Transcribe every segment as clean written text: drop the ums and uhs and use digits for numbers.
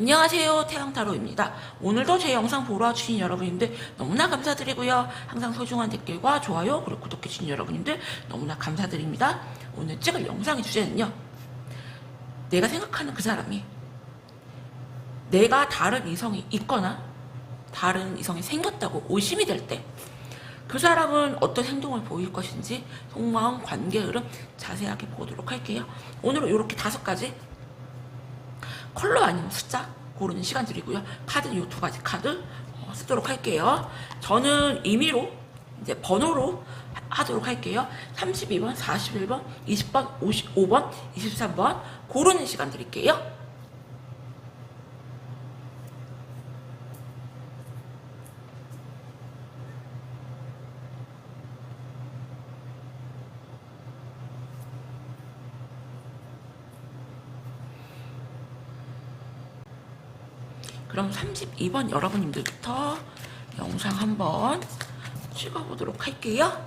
안녕하세요, 태양타로입니다. 오늘도 제 영상 보러 와주신 여러분님들 너무나 감사드리고요. 항상 소중한 댓글과 좋아요 그리고 구독해주신 여러분님들 너무나 감사드립니다. 오늘 찍을 영상의 주제는요, 내가 생각하는 그 사람이 내가 다른 이성이 있거나 다른 이성이 생겼다고 의심이 될 때 그 사람은 어떤 행동을 보일 것인지 속마음, 관계 흐름 자세하게 보도록 할게요. 오늘은 이렇게 5가지 컬러 아니면 숫자 고르는 시간 드리고요. 카드는 이 2가지 카드 쓰도록 할게요. 저는 임의로 이제 번호로 하도록 할게요. 32번, 41번, 20번, 55번, 23번 고르는 시간 드릴게요. 그럼 32번 여러분님들부터 영상 한번 찍어보도록 할게요.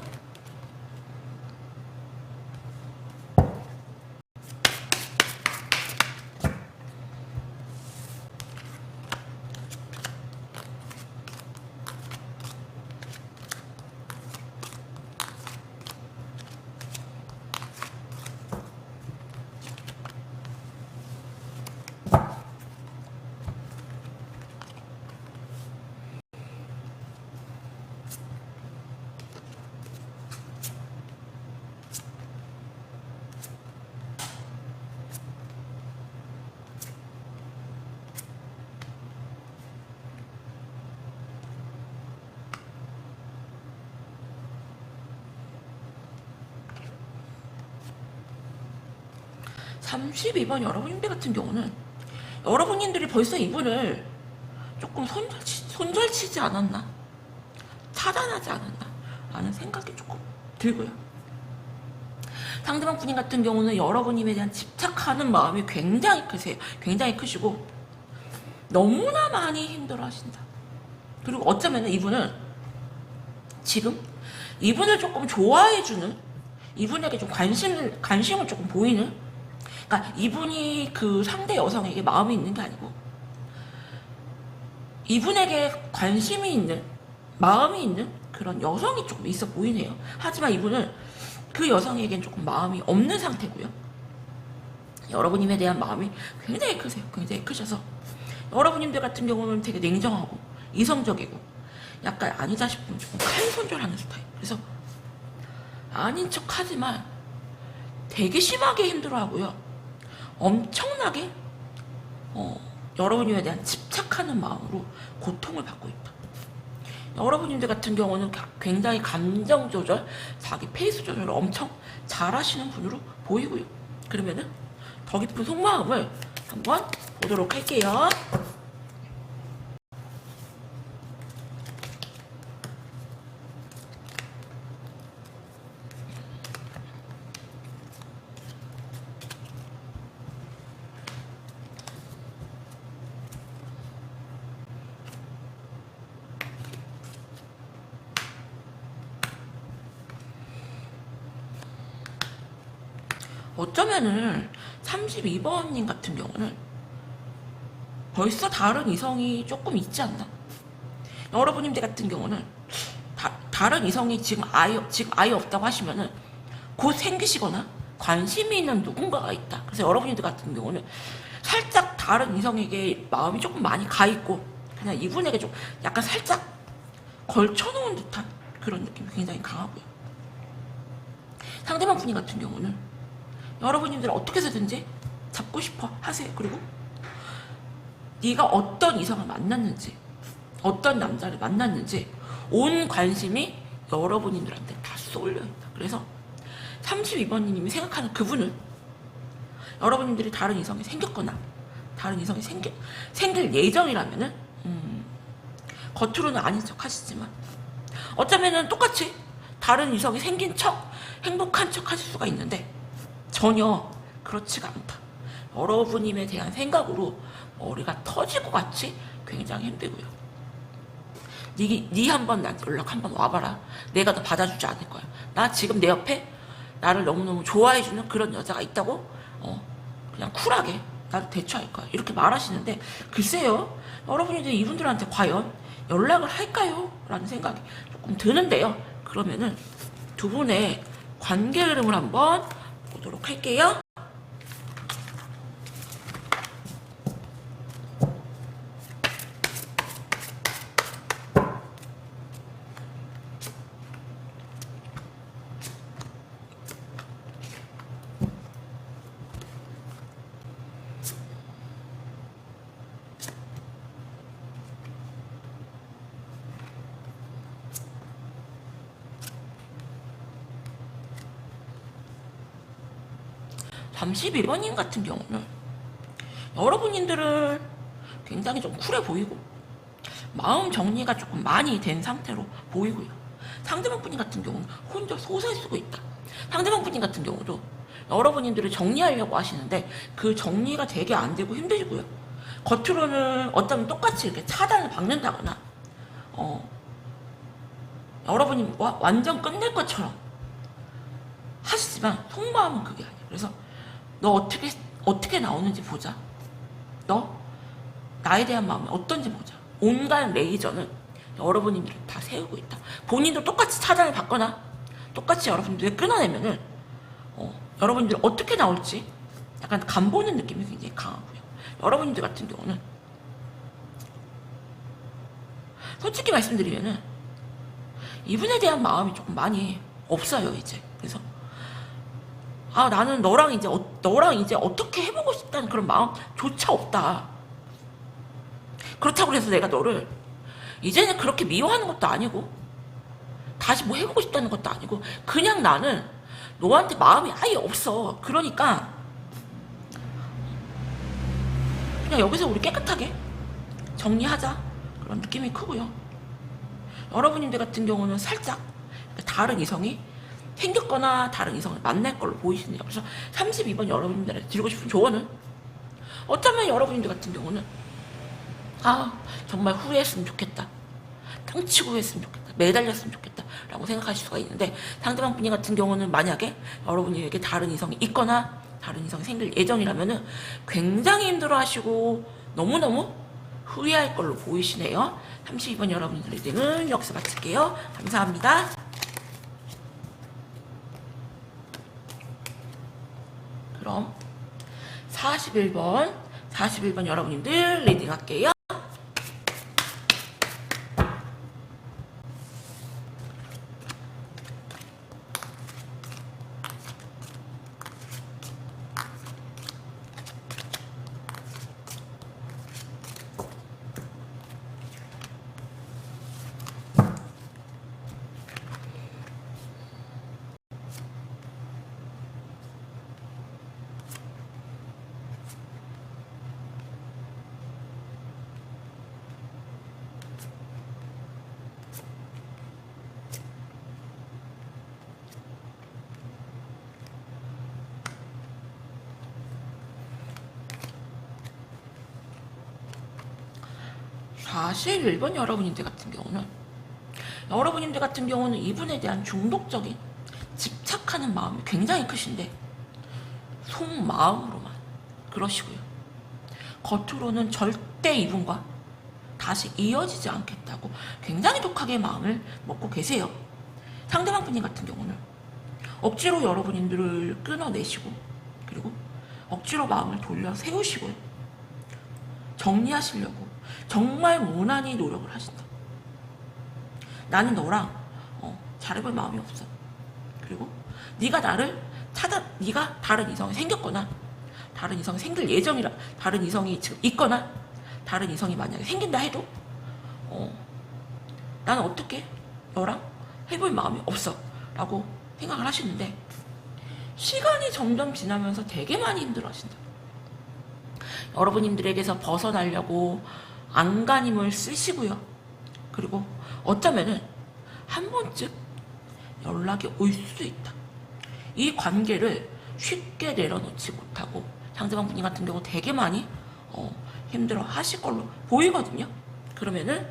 삼십이 번 여러분들 같은 경우는 여러분들이 벌써 이분을 조금 손절치지 않았나, 차단하지 않았나 라는 생각이 조금 들고요. 상대방 분인 같은 경우는 여러분님에 대한 집착하는 마음이 굉장히 크세요. 굉장히 크시고 너무나 많이 힘들어 하신다. 그리고 어쩌면 이분은 지금 이분을 조금 좋아해주는, 이분에게 좀 관심을 조금 보이는, 그러니까 이분이 그 상대 여성에게 마음이 있는 게 아니고 이분에게 관심이 있는, 마음이 있는 그런 여성이 조금 있어 보이네요. 하지만 이분은 그 여성에겐 조금 마음이 없는 상태고요. 여러분님에 대한 마음이 굉장히 크세요. 굉장히 크셔서 여러분님들 같은 경우는 되게 냉정하고 이성적이고 약간 아니다 싶으면 조금 칼손절하는 스타일. 그래서 아닌 척 하지만 되게 심하게 힘들어하고요. 엄청나게 여러분님에 대한 집착하는 마음으로 고통을 받고 있다. 여러분님들 같은 경우는 굉장히 감정 조절, 자기 페이스 조절을 엄청 잘하시는 분으로 보이고요. 그러면은 더 깊은 속마음을 한번 보도록 할게요. 어쩌면은 32번님 같은 경우는 벌써 다른 이성이 조금 있지 않나? 여러분님들 같은 경우는 다른 이성이 지금 아예 없다고 하시면은 곧 생기시거나 관심이 있는 누군가가 있다. 그래서 여러분들 같은 경우는 살짝 다른 이성에게 마음이 조금 많이 가 있고 그냥 이분에게 좀 약간 살짝 걸쳐놓은 듯한 그런 느낌이 굉장히 강하고요. 상대방 분이 같은 경우는 여러분님들 어떻게 해서든지 잡고 싶어 하세요. 그리고 네가 어떤 이성을 만났는지, 어떤 남자를 만났는지 온 관심이 여러분들한테 다 쏠려있다. 그래서 32번님이 생각하는 그분은 여러분들이 다른 이성이 생겼거나 다른 이성이 생길 예정이라면은 겉으로는 아닌 척 하시지만 어쩌면은 똑같이 다른 이성이 생긴 척, 행복한 척 하실 수가 있는데 전혀 그렇지가 않다. 여러분님에 대한 생각으로 머리가 터질 것 같이 굉장히 힘들고요. 네 한번 나한테 연락 한번 와봐라. 내가 너 받아주지 않을 거야. 나 지금 내 옆에 나를 너무너무 좋아해주는 그런 여자가 있다고 그냥 쿨하게 나도 대처할 거야. 이렇게 말하시는데 글쎄요. 여러분이 이분들한테 과연 연락을 할까요? 라는 생각이 조금 드는데요. 그러면은 두 분의 관계 흐름을 한번 보도록 할게요. 32번님 같은 경우는 여러분들을 굉장히 좀 쿨해 보이고 마음 정리가 조금 많이 된 상태로 보이고요. 상대방 분이 같은 경우는 혼자 소설 쓰고 있다. 상대방 분이 같은 경우도 여러분들을 정리하려고 하시는데 그 정리가 되게 안 되고 힘드시고요. 겉으로는 어쩌면 똑같이 이렇게 차단을 박는다거나 여러분과 완전 끝낼 것처럼 하시지만 속마음은 그게 아니에요. 그래서 너 어떻게 나오는지 보자. 너 나에 대한 마음이 어떤지 보자. 온갖 레이저는 여러분들이 다 세우고 있다. 본인도 똑같이 차단을 받거나 똑같이 여러분들이 끊어내면은 여러분들이 어떻게 나올지 약간 간보는 느낌이 굉장히 강하고요. 여러분들 같은 경우는 솔직히 말씀드리면은 이분에 대한 마음이 조금 많이 없어요 이제. 그래서 나는 너랑 이제 어떻게 해보고 싶다는 그런 마음조차 없다. 그렇다고 해서 내가 너를 이제는 그렇게 미워하는 것도 아니고 다시 뭐 해보고 싶다는 것도 아니고 그냥 나는 너한테 마음이 아예 없어. 그러니까 그냥 여기서 우리 깨끗하게 정리하자. 그런 느낌이 크고요. 여러분들 같은 경우는 살짝 다른 이성이 생겼거나 다른 이성을 만날 걸로 보이시네요. 그래서 32번 여러분들한테 드리고 싶은 조언은 어쩌면 여러분들 같은 경우는 정말 후회했으면 좋겠다. 깡치고 했으면 좋겠다. 매달렸으면 좋겠다. 라고 생각하실 수가 있는데 상대방 분이 같은 경우는 만약에 여러분에게 다른 이성이 있거나 다른 이성이 생길 예정이라면은 굉장히 힘들어하시고 너무너무 후회할 걸로 보이시네요. 32번 여러분들 리딩은 여기서 마칠게요. 감사합니다. 그럼 41번 여러분들 리딩 할게요. 사실 1번 여러분들 같은 경우는 이분에 대한 중독적인 집착하는 마음이 굉장히 크신데 속마음으로만 그러시고요. 겉으로는 절대 이분과 다시 이어지지 않겠다고 굉장히 독하게 마음을 먹고 계세요. 상대방 분이 같은 경우는 억지로 여러분들을 끊어내시고 그리고 억지로 마음을 돌려 세우시고요. 정리하시려고 정말 무난히 노력을 하신다. 나는 너랑 잘해볼 마음이 없어. 그리고 네가 다른 이성이 생겼거나 다른 이성이 생길 예정이라 다른 이성이 지금 있거나 다른 이성이 만약에 생긴다 해도 나는 어떻게 너랑 해볼 마음이 없어 라고 생각을 하시는데 시간이 점점 지나면서 되게 많이 힘들어 하신다. 여러분들에게서 벗어나려고 안간힘을 쓰시고요. 그리고 어쩌면은 한 번쯤 연락이 올 수도 있다. 이 관계를 쉽게 내려놓지 못하고 상대방 분이 같은 경우 되게 많이 힘들어 하실 걸로 보이거든요. 그러면은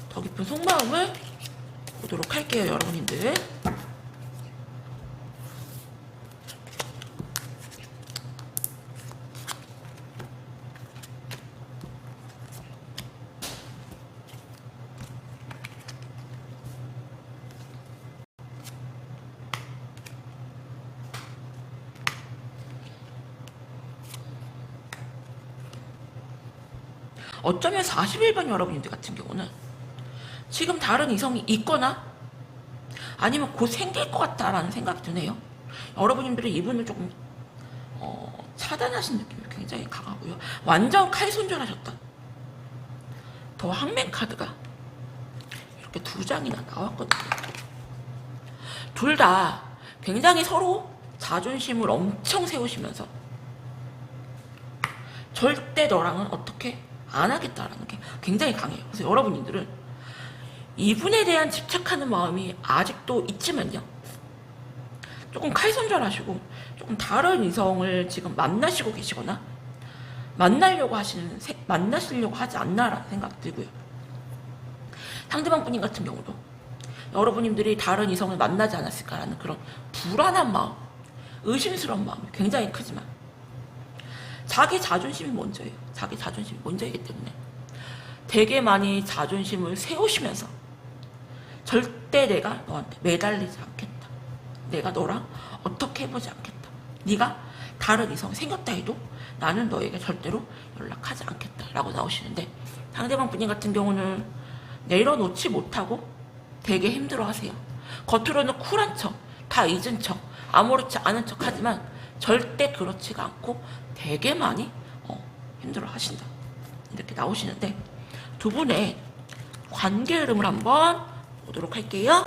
더 깊은 속마음을 보도록 할게요, 여러분들. 어쩌면 41번 여러분들 같은 경우는 지금 다른 이성이 있거나 아니면 곧 생길 것 같다라는 생각이 드네요. 여러분들은 이분을 조금 차단하신 느낌이 굉장히 강하고요. 완전 칼손절하셨다. 더 항맨 카드가 이렇게 두 장이나 나왔거든요. 둘 다 굉장히 서로 자존심을 엄청 세우시면서 절대 너랑은 어떻게 안 하겠다라는 게 굉장히 강해요. 그래서 여러분들은 이분에 대한 집착하는 마음이 아직도 있지만요. 조금 칼손절하시고 조금 다른 이성을 지금 만나시고 계시거나 만나시려고 하지 않나라는 생각이 들고요. 상대방 분님 같은 경우도 여러분들이 다른 이성을 만나지 않았을까라는 그런 불안한 마음, 의심스러운 마음이 굉장히 크지만 자기 자존심이 먼저예요. 자기 자존심이 먼저이기 때문에 되게 많이 자존심을 세우시면서 절대 내가 너한테 매달리지 않겠다. 내가 너랑 어떻게 해보지 않겠다. 네가 다른 이성 생겼다 해도 나는 너에게 절대로 연락하지 않겠다 라고 나오시는데, 상대방 분님 같은 경우는 내려놓지 못하고 되게 힘들어하세요. 겉으로는 쿨한 척, 다 잊은 척, 아무렇지 않은 척 하지만 절대 그렇지가 않고 되게 많이 힘들어하신다 이렇게 나오시는데, 두 분의 관계 흐름을 한번 보도록 할게요.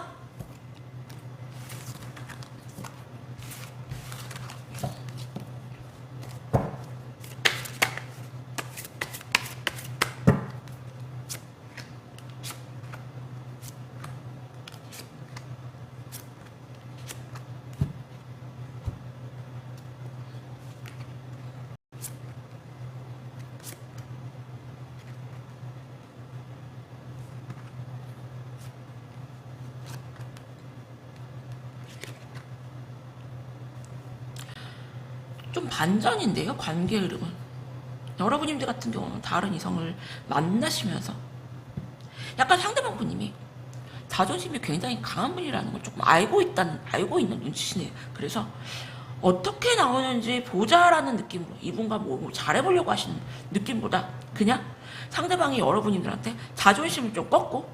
좀 반전인데요, 관계 흐름은. 여러분님들 같은 경우는 다른 이성을 만나시면서 약간 상대방 분님이 자존심이 굉장히 강한 분이라는 걸 조금 알고 있는 눈치시네요. 그래서 어떻게 나오는지 보자라는 느낌으로 이분과 뭐 잘해보려고 하시는 느낌보다 그냥 상대방이 여러분님들한테 자존심을 좀 꺾고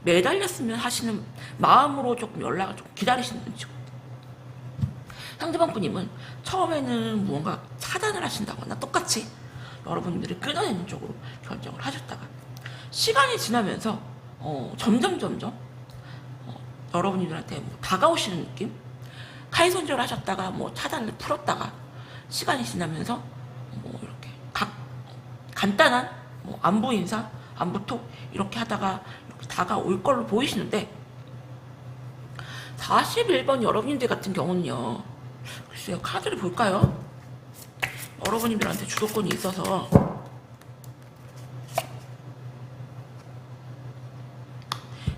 매달렸으면 하시는 마음으로 조금 연락을 좀 기다리시는 눈치고, 상대방 분님은 처음에는 무언가 차단을 하신다거나 똑같이 여러분들이 끊어내는 쪽으로 결정을 하셨다가 시간이 지나면서 점점 여러분들한테 뭐 다가오시는 느낌, 칼손절 하셨다가 뭐 차단을 풀었다가 시간이 지나면서 뭐 이렇게 간단한 뭐 안부 인사, 안부톡 이렇게 하다가 이렇게 다가올 걸로 보이시는데, 41번 여러분들 같은 경우는요, 글쎄요, 카드를 볼까요? 여러분들한테 주도권이 있어서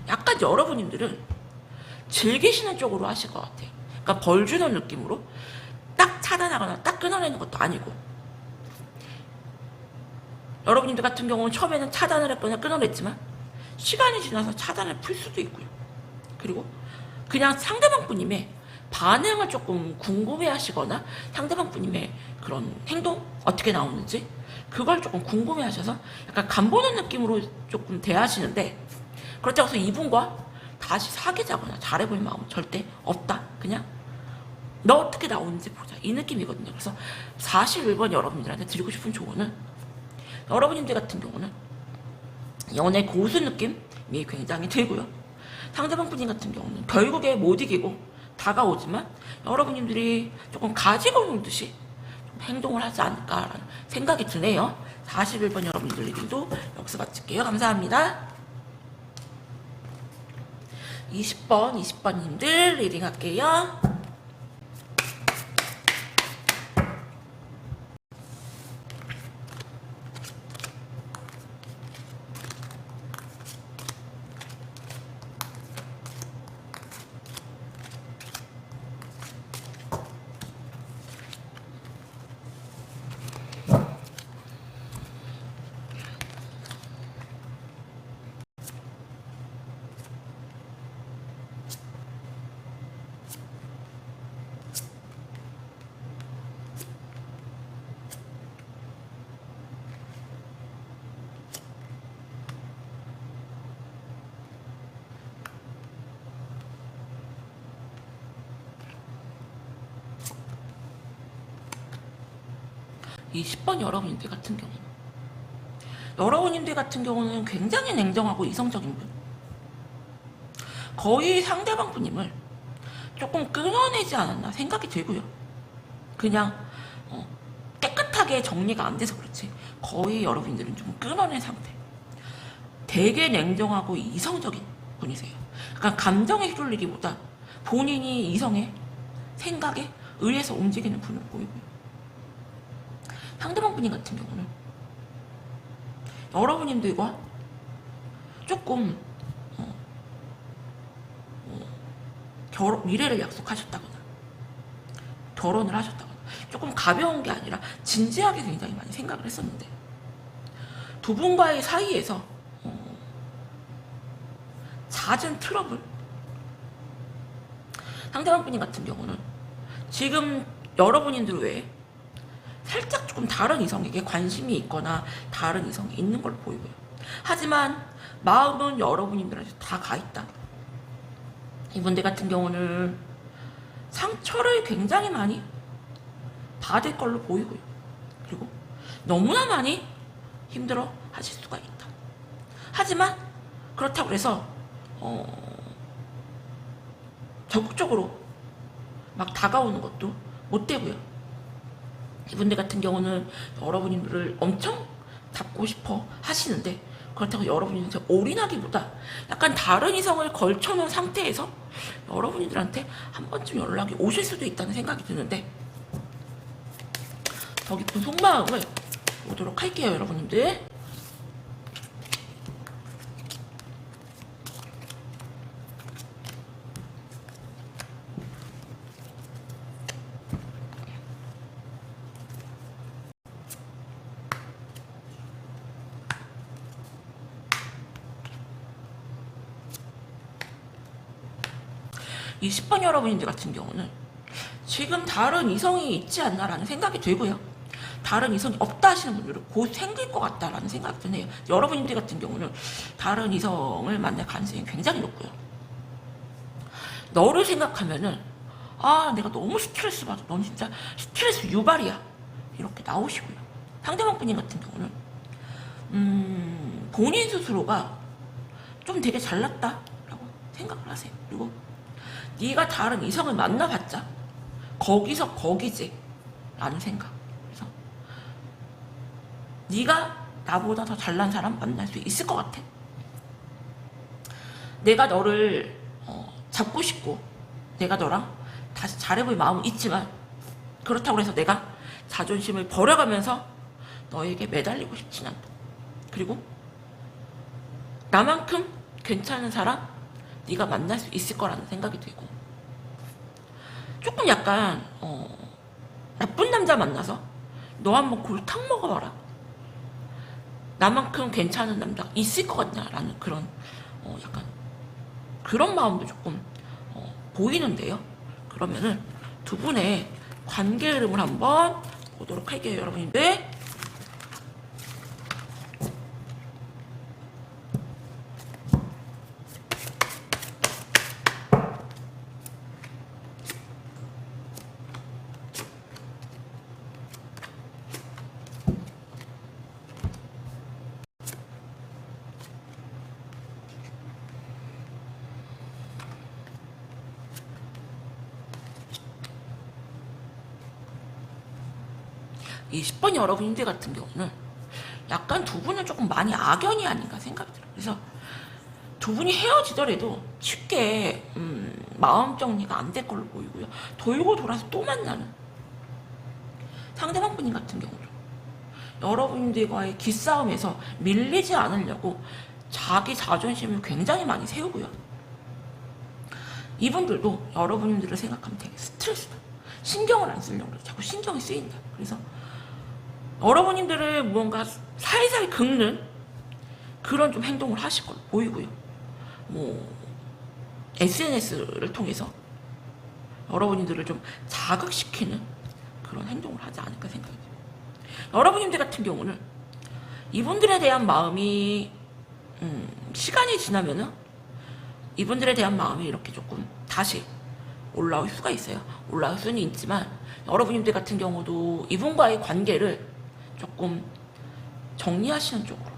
약간 여러분들은 즐기시는 쪽으로 하실 것 같아요. 그러니까 벌 주는 느낌으로 딱 차단하거나 딱 끊어내는 것도 아니고, 여러분들 같은 경우는 처음에는 차단을 했거나 끊어냈지만 시간이 지나서 차단을 풀 수도 있고요. 그리고 그냥 상대방 분님의 반응을 조금 궁금해 하시거나 상대방 분님의 그런 행동 어떻게 나오는지 그걸 조금 궁금해 하셔서 약간 간보는 느낌으로 조금 대하시는데, 그렇다고 해서 이분과 다시 사귀자거나 잘해볼 마음은 절대 없다. 그냥 너 어떻게 나오는지 보자 이 느낌이거든요. 그래서 41번 여러분들한테 드리고 싶은 조언은, 여러분들 같은 경우는 연애 고수 느낌이 굉장히 들고요. 상대방 분님 같은 경우는 결국에 못 이기고 다가오지만 여러분들이 조금 가지고 놀듯이 좀 행동을 하지 않을까라는 생각이 드네요. 41번 여러분들 리딩도 여기서 마칠게요. 감사합니다. 20번님들 리딩 할게요. 이 10번 여러분님들 같은 경우는 굉장히 냉정하고 이성적인 분. 거의 상대방 분님을 조금 끊어내지 않았나 생각이 들고요. 그냥 깨끗하게 정리가 안 돼서 그렇지 거의 여러분들은 좀 끊어낸 상태. 되게 냉정하고 이성적인 분이세요. 그러니까 감정에 휘둘리기보다 본인이 이성의 생각에 의해서 움직이는 분을 보이고요. 상대방 분님 같은 경우는 여러분님들과 조금 미래를 약속하셨다거나 결혼을 하셨다거나 조금 가벼운 게 아니라 진지하게 굉장히 많이 생각을 했었는데 두 분과의 사이에서 잦은 트러블. 상대방 분님 같은 경우는 지금 여러분들 외에 살짝 조금 다른 이성에게 관심이 있거나 다른 이성이 있는 걸 보이고요. 하지만 마음은 여러분들한테 다 가 있다. 이분들 같은 경우는 상처를 굉장히 많이 받을 걸로 보이고요. 그리고 너무나 많이 힘들어 하실 수가 있다. 하지만 그렇다고 해서 적극적으로 막 다가오는 것도 못 되고요. 이분들 같은 경우는 여러분들을 엄청 잡고 싶어 하시는데 그렇다고 여러분들한테 올인하기보다 약간 다른 이성을 걸쳐놓은 상태에서 여러분들한테 한 번쯤 연락이 오실 수도 있다는 생각이 드는데 더 깊은 속마음을 보도록 할게요, 여러분들. 10번 여러분들 같은 경우는 지금 다른 이성이 있지 않나라는 생각이 들고요. 다른 이성이 없다 하시는 분들은 곧 생길 것 같다라는 생각이 드네요. 여러분들 같은 경우는 다른 이성을 만날 가능성이 굉장히 높고요. 너를 생각하면은 내가 너무 스트레스 받아. 넌 진짜 스트레스 유발이야. 이렇게 나오시고요. 상대방 분님 같은 경우는 본인 스스로가 좀 되게 잘났다라고 생각을 하세요. 그리고 네가 다른 이성을 만나봤자 거기서 거기지 라는 생각. 그래서 네가 나보다 더 잘난 사람 만날 수 있을 것 같아. 내가 너를 잡고 싶고 내가 너랑 다시 잘해볼 마음은 있지만 그렇다고 해서 내가 자존심을 버려가면서 너에게 매달리고 싶진 않다. 그리고 나만큼 괜찮은 사람 네가 만날 수 있을 거라는 생각이 들고 조금 약간 나쁜 남자 만나서 너 한번 골탕 먹어봐라. 나만큼 괜찮은 남자 있을 것 같냐라는 그런 약간 그런 마음도 조금 보이는데요. 그러면은 두 분의 관계 흐름을 한번 보도록 할게요, 여러분들. 10번 여러분들 같은 경우는 약간 두 분은 조금 많이 악연이 아닌가 생각이 들어요. 그래서 두 분이 헤어지더라도 쉽게 마음 정리가 안 될 걸로 보이고요. 돌고 돌아서 또 만나는 상대방 분인 같은 경우는 여러분들과의 기싸움에서 밀리지 않으려고 자기 자존심을 굉장히 많이 세우고요. 이분들도 여러분들을 생각하면 되게 스트레스다. 신경을 안 쓰려고 그래. 자꾸 신경이 쓰인다. 그래서 여러분들을 뭔가 살살 긁는 그런 좀 행동을 하실 걸로 보이고요. SNS를 통해서 여러분들을 좀 자극시키는 그런 행동을 하지 않을까 생각이 돼요. 여러분들 같은 경우는 이분들에 대한 마음이 시간이 지나면은 이분들에 대한 마음이 이렇게 조금 다시 올라올 수가 있어요. 올라올 수는 있지만 여러분들 같은 경우도 이분과의 관계를 조금 정리하시는 쪽으로,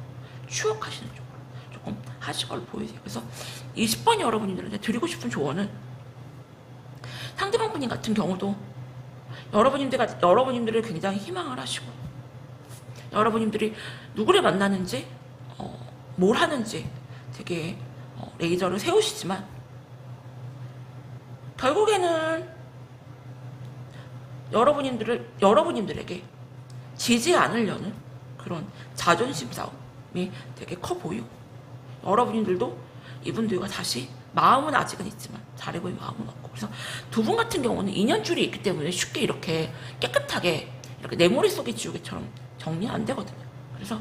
추억하시는 쪽으로 조금 하실 걸 보이세요. 그래서 20번 여러분들한테 드리고 싶은 조언은, 상대방 분인 같은 경우도 여러분들을 굉장히 희망을 하시고, 여러분들이 누구를 만나는지 뭘 하는지 되게 레이저를 세우시지만, 결국에는 여러분들에게 지지 않으려는 그런 자존심 싸움이 되게 커 보이고, 여러분들도 이분들과 다시 마음은 아직은 있지만 잘해볼 마음은 없고, 그래서 두 분 같은 경우는 인연줄이 있기 때문에 쉽게 이렇게 깨끗하게 이렇게 내 머릿속에 지우개처럼 정리 안 되거든요. 그래서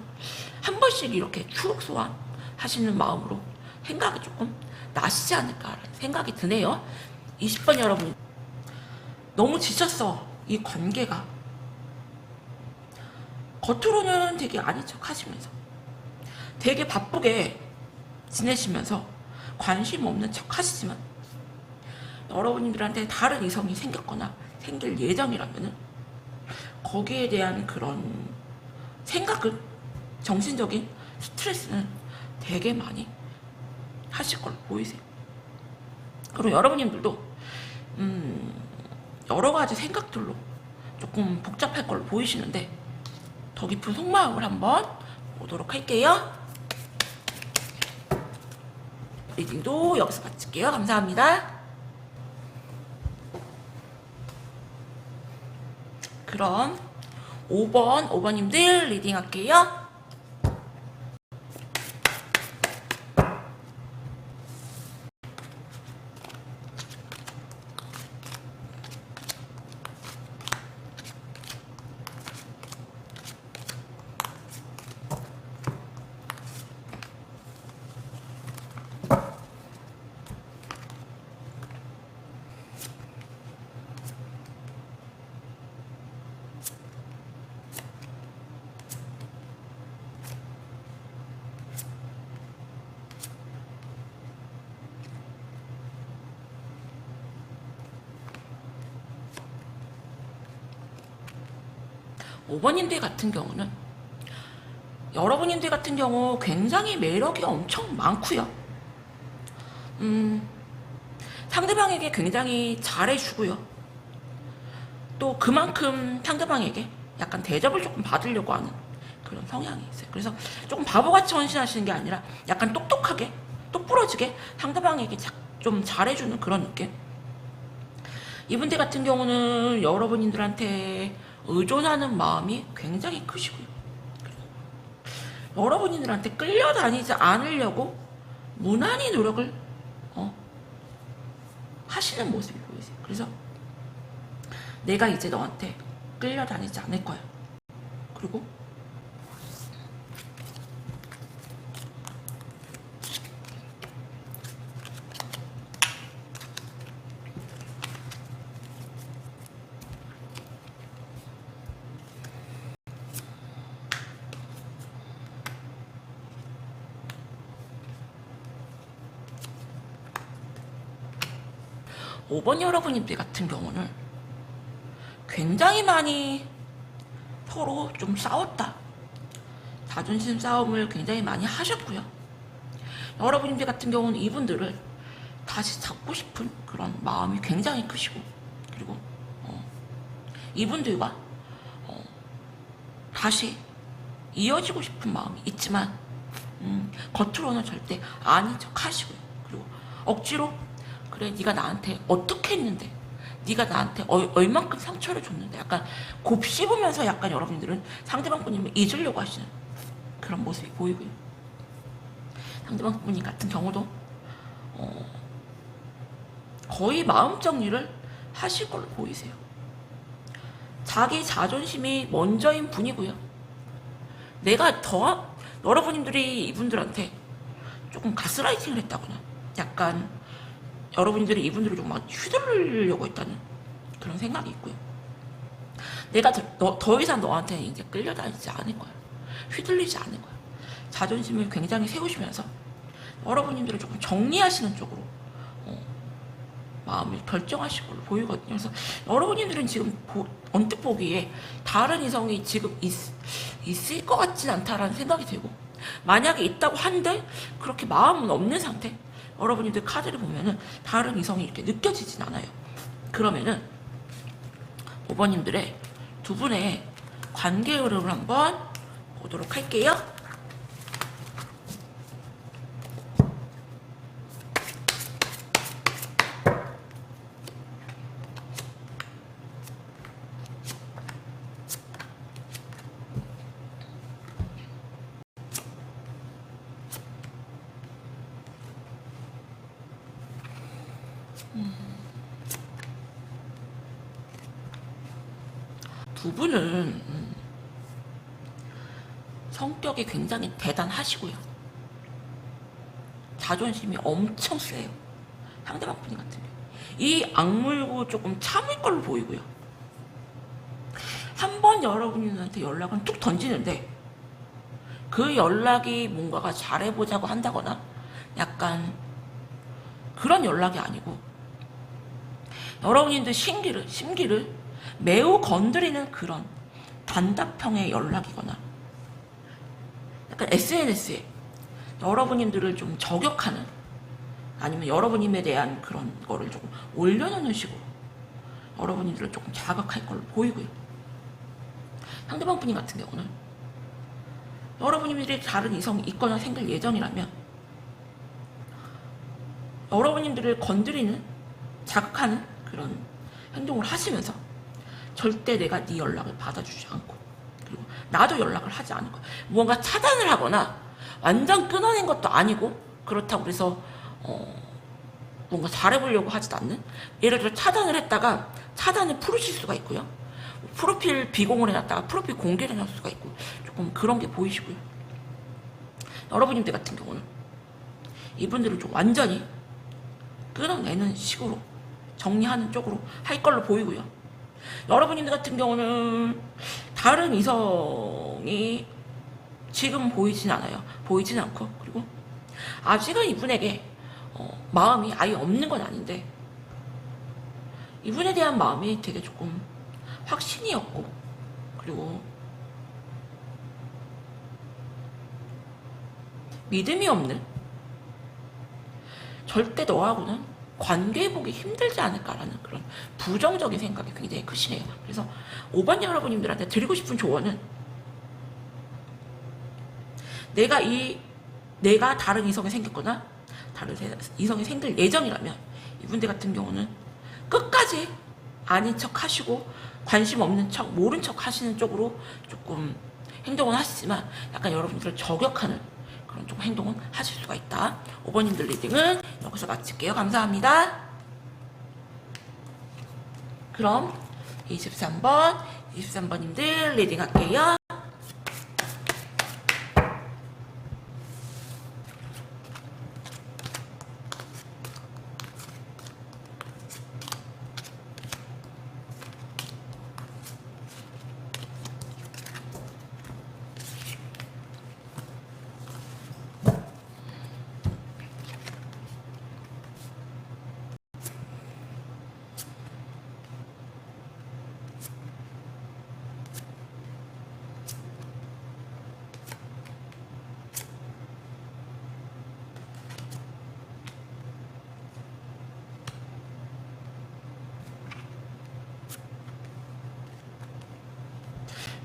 한 번씩 이렇게 추억 소환 하시는 마음으로 생각이 조금 나시지 않을까라는 생각이 드네요. 20번 여러분, 너무 지쳤어. 이 관계가 겉으로는 되게 아닌 척 하시면서, 되게 바쁘게 지내시면서 관심 없는 척 하시지만, 여러분들한테 다른 이성이 생겼거나 생길 예정이라면은 거기에 대한 그런 생각은, 정신적인 스트레스는 되게 많이 하실 걸로 보이세요. 그리고 여러분들도 여러 가지 생각들로 조금 복잡할 걸로 보이시는데, 더 깊은 속마음을 한번 보도록 할게요. 리딩도 여기서 마칠게요. 감사합니다. 그럼 5번님들 리딩 할게요. 5번님들 같은 경우는, 여러분님들 같은 경우 굉장히 매력이 엄청 많고요. 상대방에게 굉장히 잘해주고요. 또 그만큼 상대방에게 약간 대접을 조금 받으려고 하는 그런 성향이 있어요. 그래서 조금 바보같이 헌신하시는 게 아니라 약간 똑똑하게, 똑부러지게 상대방에게 좀 잘해주는 그런 느낌. 이분들 같은 경우는 여러분들한테 의존하는 마음이 굉장히 크시고요. 여러분들한테 끌려다니지 않으려고 무난히 노력을 하시는 모습이 보이세요. 그래서 내가 이제 너한테 끌려다니지 않을 거야. 그리고 5번 여러분들 같은 경우는 굉장히 많이 서로 좀 싸웠다. 자존심 싸움을 굉장히 많이 하셨고요. 여러분들 같은 경우는 이분들을 다시 잡고 싶은 그런 마음이 굉장히 크시고, 그리고 이분들과 다시 이어지고 싶은 마음이 있지만 겉으로는 절대 아닌 척 하시고요. 그리고 억지로, 그래 네가 나한테 어떻게 했는데, 네가 나한테 얼만큼 상처를 줬는데, 약간 곱씹으면서 약간 여러분들은 상대방 분님을 잊으려고 하시는 그런 모습이 보이고요. 상대방 분님 같은 경우도 거의 마음 정리를 하실 걸로 보이세요. 자기 자존심이 먼저인 분이고요. 내가 여러분들이 이분들한테 조금 가스라이팅을 했다거나, 약간 여러분들이 이분들을 좀 막 휘두르려고 했다는 그런 생각이 있고요. 내가 더 이상 너한테 이제 끌려다니지 않을 거야. 휘둘리지 않을 거야. 자존심을 굉장히 세우시면서 여러분들을 조금 정리하시는 쪽으로 마음을 결정하실 걸로 보이거든요. 그래서 여러분들은 지금 언뜻 보기에 다른 이성이 지금 있을 것 같진 않다라는 생각이 들고, 만약에 있다고 한데 그렇게 마음은 없는 상태, 여러분들 카드를 보면은 다른 이성이 이렇게 느껴지진 않아요. 그러면은 5번님들의 두 분의 관계 흐름을 한번 보도록 할게요. 두 분은 성격이 굉장히 대단하시고요. 자존심이 엄청 세요. 상대방 분이 같은 경우. 이 악물고 조금 참을 걸로 보이고요. 한 번 여러분한테 연락은 툭 던지는데 그 연락이 뭔가가 잘해보자고 한다거나 약간 그런 연락이 아니고, 여러분들 심기를 매우 건드리는 그런 단답형의 연락이거나, 약간 SNS에 여러분들을 좀 저격하는, 아니면 여러분님에 대한 그런 거를 조금 올려놓는 식으로 여러분들을 조금 자극할 걸로 보이고요. 상대방 분이 같은 경우는 여러분들이 다른 이성이 있거나 생길 예정이라면 여러분들을 건드리는, 자극하는 그런 행동을 하시면서 절대 내가 네 연락을 받아주지 않고, 그리고 나도 연락을 하지 않을 거야. 무언가 차단을 하거나 완전 끊어낸 것도 아니고, 그렇다고 해서 뭔가 잘해보려고 하지도 않는, 예를 들어 차단을 했다가 차단을 풀으실 수가 있고요. 프로필 비공을 해놨다가 프로필 공개를 해놓을 수가 있고, 조금 그런 게 보이시고요. 여러분들 같은 경우는 이분들을 좀 완전히 끊어내는 식으로 정리하는 쪽으로 할 걸로 보이고요. 여러분들 같은 경우는 다른 이성이 지금 보이진 않아요. 보이진 않고, 그리고 아직은 이분에게 마음이 아예 없는 건 아닌데, 이분에 대한 마음이 되게 조금 확신이 없고, 그리고 믿음이 없는, 절대 너하고는 관계해보기 힘들지 않을까라는 그런 부정적인 생각이 굉장히 크시네요. 그래서 5번 여러분님들한테 드리고 싶은 조언은, 내가 다른 이성이 생겼거나 다른 이성이 생길 예정이라면 이분들 같은 경우는 끝까지 아닌 척 하시고 관심 없는 척, 모른 척 하시는 쪽으로 조금 행동은 하시지만 약간 여러분들을 저격하는 그런 좀 행동은 하실 수가 있다. 5번님들 리딩은 여기서 마칠게요. 감사합니다. 그럼 23번님들 리딩 할게요.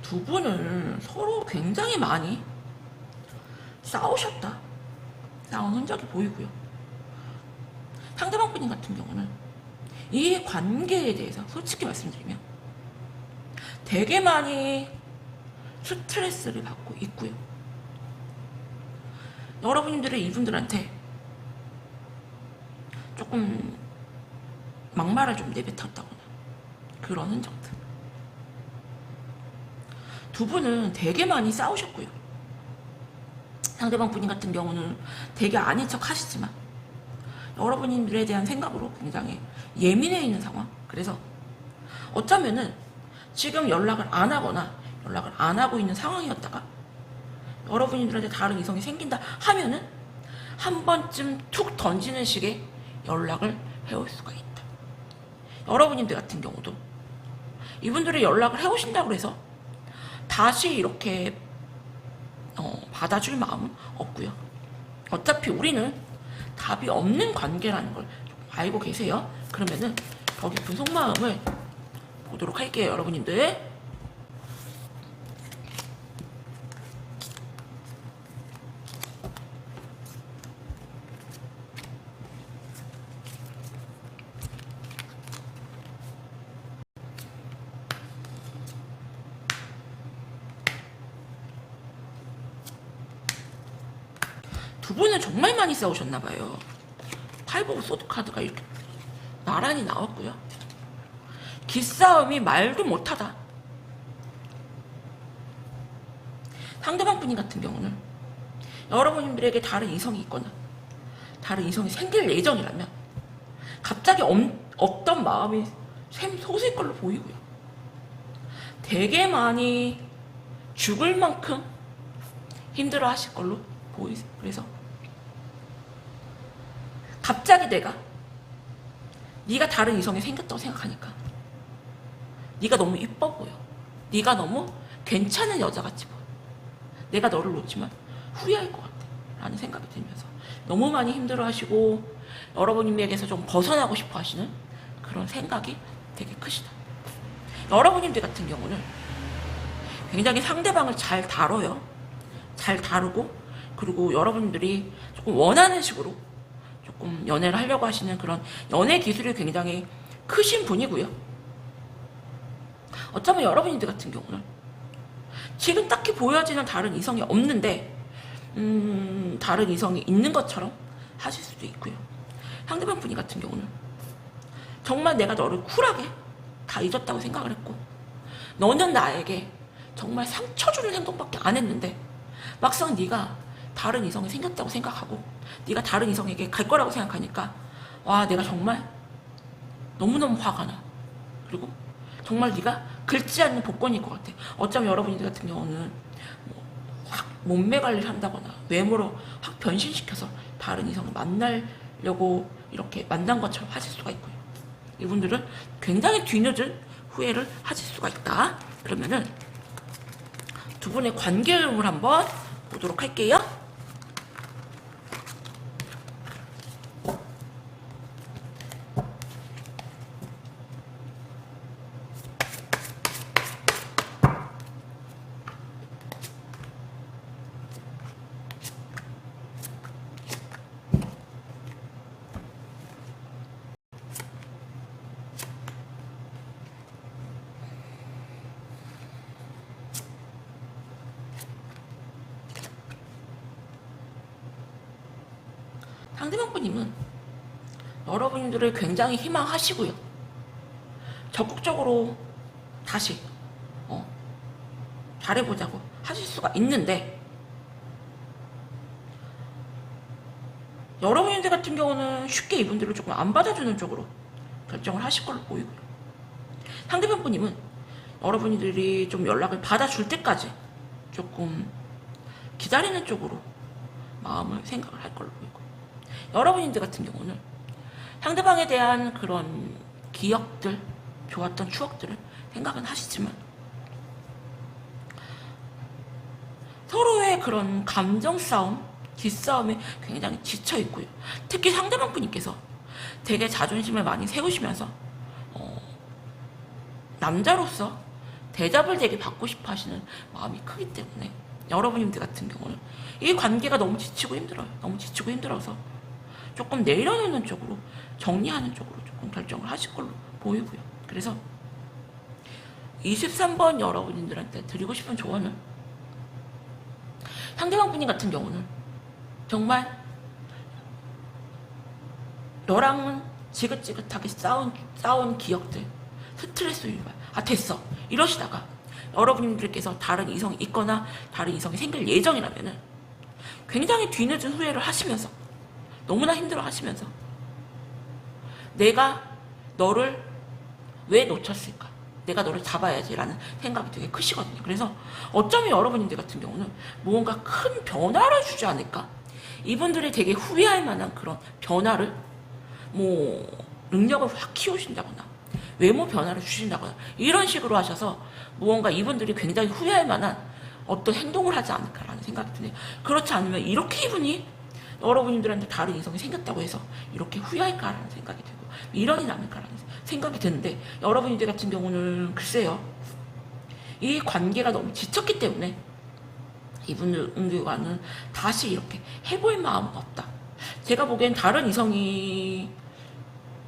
두 분은 서로 굉장히 많이 싸우셨다. 싸운 흔적이 보이고요. 상대방 분인 같은 경우는 이 관계에 대해서 솔직히 말씀드리면 되게 많이 스트레스를 받고 있고요. 여러분들이 이분들한테 조금 막말을 좀 내뱉었다거나 그런 흔적들. 두 분은 되게 많이 싸우셨고요. 상대방 분인 같은 경우는 되게 아닌 척 하시지만 여러분들에 대한 생각으로 굉장히 예민해 있는 상황. 그래서 어쩌면은 지금 연락을 안 하거나 연락을 안 하고 있는 상황이었다가 여러분들한테 다른 이성이 생긴다 하면은 한 번쯤 툭 던지는 식의 연락을 해올 수가 있다. 여러분들 같은 경우도 이분들이 연락을 해오신다고 해서 다시 이렇게 받아줄 마음은 없고요. 어차피 우리는 답이 없는 관계라는 걸 알고 계세요. 그러면은 더 깊은 속마음을 보도록 할게요, 여러분님들. 두 분은 정말 많이 싸우셨나봐요. 파이브 오브 소드 카드가 이렇게 나란히 나왔고요. 기싸움이 말도 못하다. 상대방 분이 같은 경우는 여러분들에게 다른 이성이 있거나 다른 이성이 생길 예정이라면 갑자기 없던 마음이 솟을 걸로 보이고요. 되게 많이 죽을 만큼 힘들어 하실 걸로 보이세요. 그래서 갑자기 네가 다른 이성이 생겼다고 생각하니까 네가 너무 이뻐 보여. 네가 너무 괜찮은 여자같이 보여. 내가 너를 놓치면 후회할 것 같아 라는 생각이 들면서 너무 많이 힘들어하시고 여러분님에게서 좀 벗어나고 싶어 하시는 그런 생각이 되게 크시다. 여러분님들 같은 경우는 굉장히 상대방을 잘 다뤄요. 잘 다루고 그리고 여러분들이 조금 원하는 식으로 조금 연애를 하려고 하시는 그런 연애 기술이 굉장히 크신 분이고요. 어쩌면 여러분들 같은 경우는 지금 딱히 보여지는 다른 이성이 없는데 다른 이성이 있는 것처럼 하실 수도 있고요. 상대방 분이 같은 경우는 정말 내가 너를 쿨하게 다 잊었다고 생각을 했고 너는 나에게 정말 상처 주는 행동밖에 안 했는데 막상 네가 다른 이성이 생겼다고 생각하고 네가 다른 이성에게 갈 거라고 생각하니까 와 내가 정말 너무너무 화가 나. 그리고 정말 네가 긁지 않는 복권일 것 같아. 어쩌면 여러분들 같은 경우는 확 몸매 관리를 한다거나 외모로 확 변신시켜서 다른 이성을 만나려고 이렇게 만난 것처럼 하실 수가 있고요. 이분들은 굉장히 뒤늦은 후회를 하실 수가 있다. 그러면은 두 분의 관계를 한번 보도록 할게요. 상대방 분님은 여러분들을 굉장히 희망하시고요. 적극적으로 다시 잘해보자고 하실 수가 있는데 여러분들 같은 경우는 쉽게 이분들을 조금 안 받아주는 쪽으로 결정을 하실 걸로 보이고요. 상대방 분님은 여러분들이 좀 연락을 받아줄 때까지 조금 기다리는 쪽으로 마음을 생각을 할 걸로 보이고 여러분들 같은 경우는 상대방에 대한 그런 기억들, 좋았던 추억들을 생각은 하시지만 서로의 그런 감정 싸움, 기싸움에 굉장히 지쳐 있고요. 특히 상대방 분께서 되게 자존심을 많이 세우시면서 남자로서 대접을 되게 받고 싶어 하시는 마음이 크기 때문에 여러분들 같은 경우는 이 관계가 너무 지치고 힘들어요. 너무 지치고 힘들어서 조금 내려놓는 쪽으로 정리하는 쪽으로 조금 결정을 하실 걸로 보이고요. 그래서 23번 여러분들한테 드리고 싶은 조언은 상대방 분이 같은 경우는 정말 너랑은 지긋지긋하게 싸운 기억들 스트레스 유발 됐어 이러시다가 여러분들께서 다른 이성이 있거나 다른 이성이 생길 예정이라면은 굉장히 뒤늦은 후회를 하시면서 너무나 힘들어 하시면서 내가 너를 왜 놓쳤을까? 내가 너를 잡아야지 라는 생각이 되게 크시거든요. 그래서 어쩌면 여러분들 같은 경우는 무언가 큰 변화를 주지 않을까? 이분들이 되게 후회할 만한 그런 변화를 능력을 확 키우신다거나 외모 변화를 주신다거나 이런 식으로 하셔서 무언가 이분들이 굉장히 후회할 만한 어떤 행동을 하지 않을까라는 생각이 드네요. 그렇지 않으면 이렇게 이분이 여러분들한테 다른 이성이 생겼다고 해서 이렇게 후회할까라는 생각이 들고 미련이 남을까라는 생각이 드는데 여러분들 같은 경우는 글쎄요. 이 관계가 너무 지쳤기 때문에 이분들과는 다시 이렇게 해볼 마음은 없다. 제가 보기엔 다른 이성이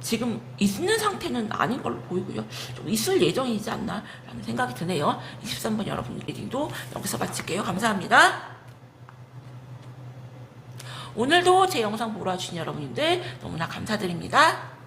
지금 있는 상태는 아닌 걸로 보이고요. 좀 있을 예정이지 않나 라는 생각이 드네요. 23번 여러분 리딩도 여기서 마칠게요. 감사합니다. 오늘도 제 영상 보러 와주신 여러분들 너무나 감사드립니다.